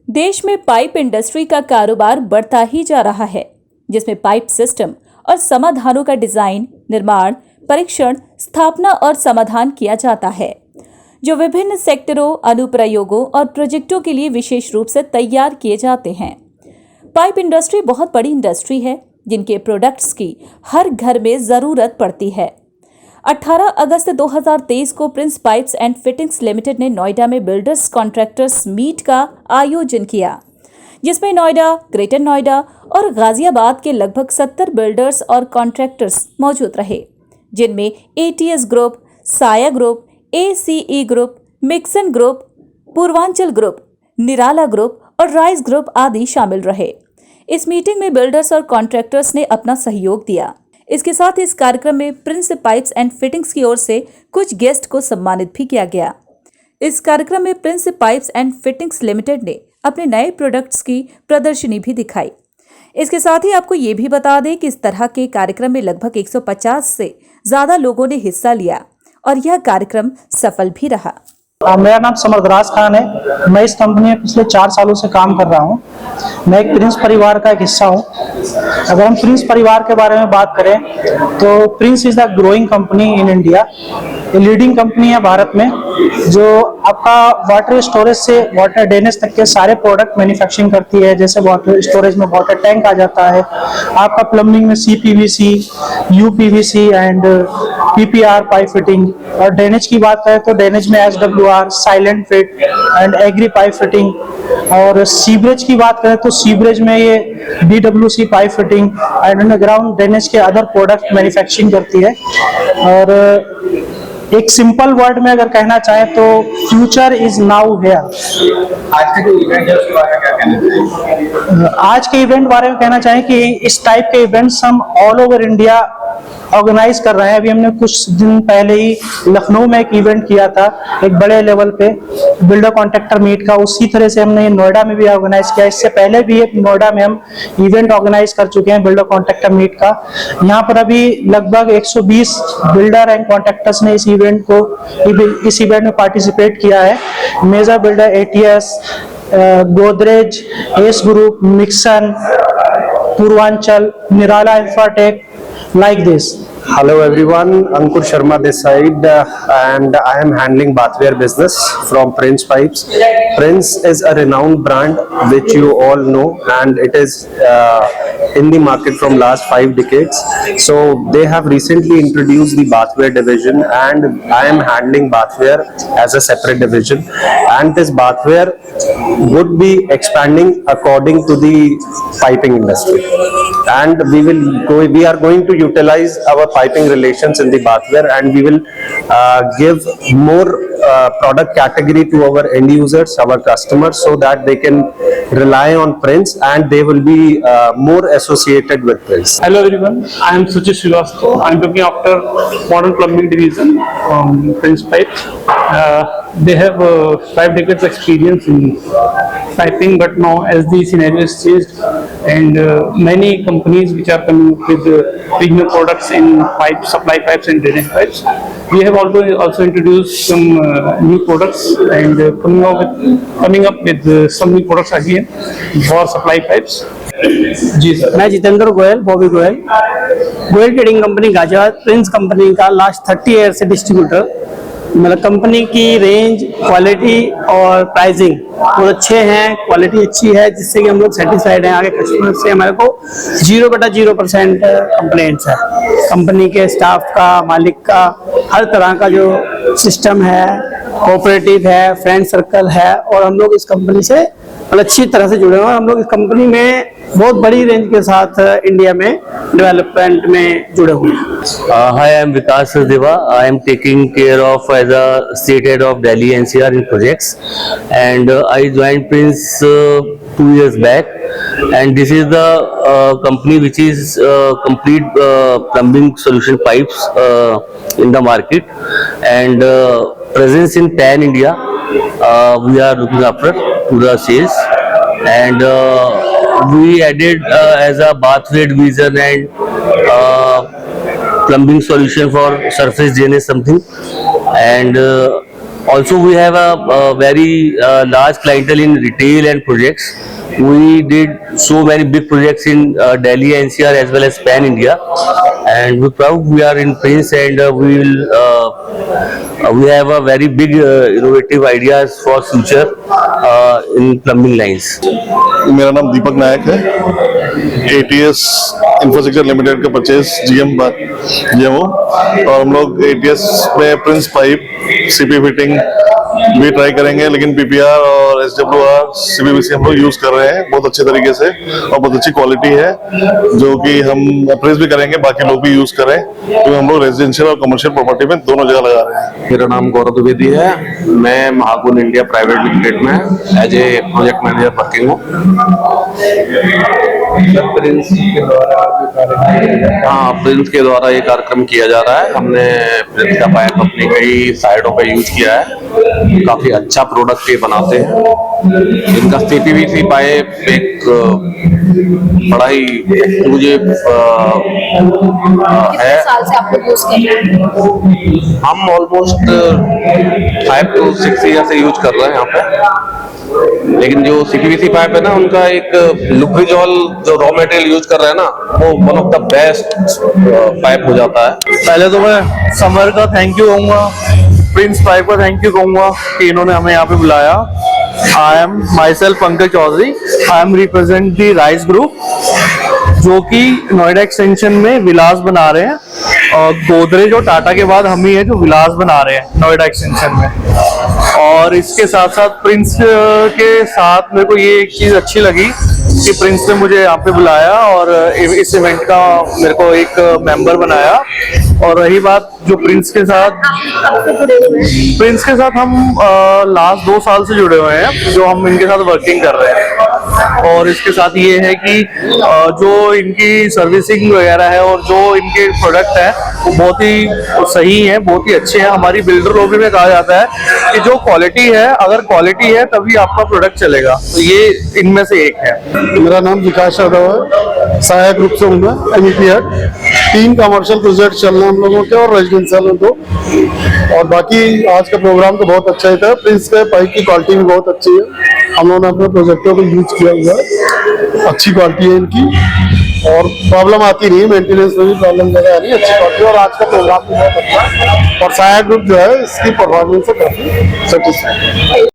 देश में pipe industry का कारोबार बढ़ता ही जा रहा है, जिसमें पाइप सिस्टम और समाधानों का डिजाइन, निर्माण, परीक्षण, स्थापना और समाधान किया जाता है, जो विभिन्न सेक्टरों, अनुप्रयोगों और प्रोजेक्टों के लिए विशेष रूप से तैयार किए जाते हैं। पाइप इंडस्ट्री बहुत बड़ी इंडस्ट्री है, जिनके प्रोडक्ट्स की हर घर में जरूरत पड़ती है। 18 अगस्त 2023 को Prince pipes and fittings limited ने नोएडा में बिल्डर्स कॉन्ट्रैक्टर्स मीट का आयोजन किया, जिसमें नोएडा, ग्रेटर नोएडा और गाजियाबाद के लगभग 70 बिल्डर्स और कॉन्ट्रैक्टर्स मौजूद रहे, जिनमें ATS group, Saya group, ACE group, मिक्सन group, Purvanchal group, Nirala group और राइस ग्रुप आदि शामिल रहे। इस मीटिंग में बिल्डर्स और कॉन्ट्रैक्टर्स ने अपना सहयोग दिया। इसके साथ इस कार्यक्रम में प्रिंस पाइप्स एंड फिटिंग्स की ओर से कुछ गेस्ट को सम्मानित भी किया गया। इस कार्यक्रम में Prince pipes and fittings limited ने अपने नए प्रोडक्ट्स की प्रदर्शनी भी दिखाई। इसके साथ ही आपको ये भी बता दें कि इस तरह के कार्यक्रम में लगभग 150 से ज्यादा लोगों ने हिस्सा लिया और यह कार्यक्रम सफल भी रहा। मेरा नाम समरदराज खान है। मैं इस कंपनी में पिछले 4 सालों से काम कर रहा हूँ। मैं एक प्रिंस परिवार का एक हिस्सा हूँ। अगर हम प्रिंस परिवार के बारे में बात करें तो Prince is the growing company in India. ये लीडिंग कंपनी है भारत में, जो आपका वाटर स्टोरेज से वाटर ड्रेनेज तक के सारे प्रोडक्ट मैन्युफैक्चरिंग करती है। जैसे वाटर स्टोरेज में वाटर टैंक आ जाता है, आपका प्लम्बिंग में CPVC, UPVC and PPR pipe fitting, और ड्रेनेज की बात करें तो ड्रेनेज में SWR, silent fit and agri pipe fitting, और सीवरेज की बात करें तो सीवरेज में ये DWC pipe fitting and underground drainage के अदर प्रोडक्ट मैन्युफैक्चरिंग करती है। और एक सिंपल वर्ड में अगर कहना चाहे तो फ्यूचर इज नाउ हियर। आज के इवेंट बारे में कहना चाहें कि इस टाइप के इवेंट्स हम ऑल ओवर इंडिया ऑर्गेनाइज कर रहे हैं। अभी हमने कुछ दिन पहले ही लखनऊ में एक इवेंट किया था, एक बड़े लेवल पे बिल्डर कॉन्ट्रैक्टर मीट का। उसी तरह से हमने नोएडा में भी ऑर्गेनाइज किया। इससे पहले भी एक नोएडा में हम इवेंट ऑर्गेनाइज कर चुके हैं बिल्डर कॉन्ट्रैक्टर मीट का। यहाँ पर अभी लगभग 120 बिल्डर एंड कॉन्ट्रैक्टर्स ने इस इवेंट में पार्टिसिपेट किया है। Major builder ATS, Godrej, ACE group, मिक्सन, Purvanchal, Nirala Infratech, like this. Hello everyone, Ankur Sharma this side and I am handling bathware business from Prince Pipes. Prince is a renowned brand which you all know, and it is in the market from last 5 decades. So they have recently introduced the bathware division, and I am handling bathware as a separate division, and this bathware would be expanding according to the piping industry, and we are going to utilize our piping relations in the bathware, and we will give more product category to our end users, our customers, so that they can rely on Prince and they will be more associated with Prince. Hello everyone, I am Suchit Srivastava. I am looking after modern plumbing division from Prince Pipes. They have 5 decades experience in piping, but now as the scenario has changed and many companies which are coming with premium products in pipes, supply pipes and drainage pipes, we have also introduced some new products and coming up with some new products again for supply pipes. जी sir, मैं Jitendra Goyal, Bobby Goyal, Goyal trading company Ghaziabad, Prince company का last 30 year से distributor. मतलब company की range, quality और pricing बहुत अच्छे हैं, क्वालिटी अच्छी है, जिससे कि हम लोग सेटिस्फाइड हैं। आगे कस्टमर से हमारे को 0/0% कंप्लेंट्स है। कंपनी के स्टाफ का, मालिक का, हर तरह का जो सिस्टम है, कोऑपरेटिव है, फ्रेंड सर्कल है, और हम लोग इस कंपनी से अच्छी तरह से जुड़े हुए हैं। हम लोग इस कंपनी में बहुत बड़ी रेंज के साथ इंडिया में डेवलपमेंट में जुड़े हुए हैं। Hi, I am Vikas Sachdeva. I am taking care of as a state head of Delhi NCR in projects, and I joined Prince 2 years back, and this is the company which is complete plumbing solution pipes in the market, and presence in pan India. We are looking after to the sales, and we added as a bathware division and plumbing solution for surface drainage something, and Also, we have a very large clientele in retail and projects. We did so many big projects in Delhi, NCR as well as Pan India, and we're proud we are in Prince, and we have a very big innovative ideas for future in plumbing lines. मेरा नाम दीपक नायक है। ATS infrastructure limited का purchase GM और हम लोग ATS में Prince pipe CP fitting भी try करेंगे, लेकिन PPR और SWR CPVC हम लोग यूज कर रहे हैं बहुत अच्छे तरीके से और बहुत अच्छी क्वालिटी है, जो कि हम अप्रेज भी करेंगे बाकी लोग भी यूज करें, क्योंकि हम लोग रेजिडेंशियल और कमर्शियल प्रॉपर्टी में दोनों जगह लगा रहे हैं। मेरा नाम गौरव द्विवेदी है। मैं महागुण इंडिया प्राइवेट लिमिटेड में as a project manager working हूँ। हाँ, प्रिंस के द्वारा ये कार्यक्रम किया जा रहा है। हमने प्रिंस का पाइप अपनी कई साइडों पे यूज किया है। काफी अच्छा प्रोडक्ट ये बनाते हैं। इनका CPVC पाइप एक बड़ा ही एक्सक्लूसिव है। साल से आप लोग यूज कर रहे हैं? हम ऑलमोस्ट 5 to 6 ईयर से यूज कर रहे हैं यहाँ पे, लेकिन जो CPVC पाइप है ना, उनका एक लुब्रिजॉल जो रॉ मटेरियल यूज कर रहे हैं ना, वो one of the best pipe हो जाता है। पहले तो मैं समर का थैंक यू कहूँगा, प्रिंस पाइप का थैंक यू कहूँगा कि इन्होंने हमें यहाँ पे बुलाया। I am my self Pankaj Chaudhary, I am represent the Rise group, जो कि नोएडा एक्सटेंशन में विलास बना रहे हैं। और गोदरेज और टाटा के बाद हम ही है जो विलास बना रहे हैं नोएडा एक्सटेंशन में। और इसके साथ साथ प्रिंस के साथ मेरे को ये एक चीज़ अच्छी लगी कि प्रिंस ने मुझे यहाँ पे बुलाया और इस इवेंट का मेरे को एक मेंबर बनाया। और रही बात जो प्रिंस के साथ हम लास्ट 2 साल से जुड़े हुए हैं, जो हम इनके साथ वर्किंग कर रहे हैं। और इसके साथ ये है कि जो इनकी सर्विसिंग वगैरह है और जो इनके प्रोडक्ट है वो बहुत ही सही है, बहुत ही अच्छे हैं। हमारी बिल्डर लॉबी में कहा जाता है कि जो क्वालिटी है, अगर क्वालिटी है तभी आपका प्रोडक्ट चलेगा, तो ये इनमें से एक है। मेरा नाम विकास यादव है, सहायक ग्रुप से हूँ मैं, MEP हेड। 3 कमर्शियल प्रोजेक्ट चल रहे हैं हम लोगों के और रेजिडेंशियल में 2। और बाकी आज का प्रोग्राम तो बहुत अच्छा ही था। प्रिंस के पाइप की क्वालिटी भी बहुत अच्छी है, हम लोगों ने अपने प्रोजेक्टों को यूज किया हुआ है, अच्छी क्वालिटी है इनकी और प्रॉब्लम आती नहीं, मेंटेनेंस में भी प्रॉब्लम ज़्यादा आ रही है, अच्छी क्वालिटी। और आज का प्रोग्राम भी बहुत अच्छा है और सहायक ग्रुप जो है इसकी परफॉर्मेंस से काफी सेटिस्फाइड।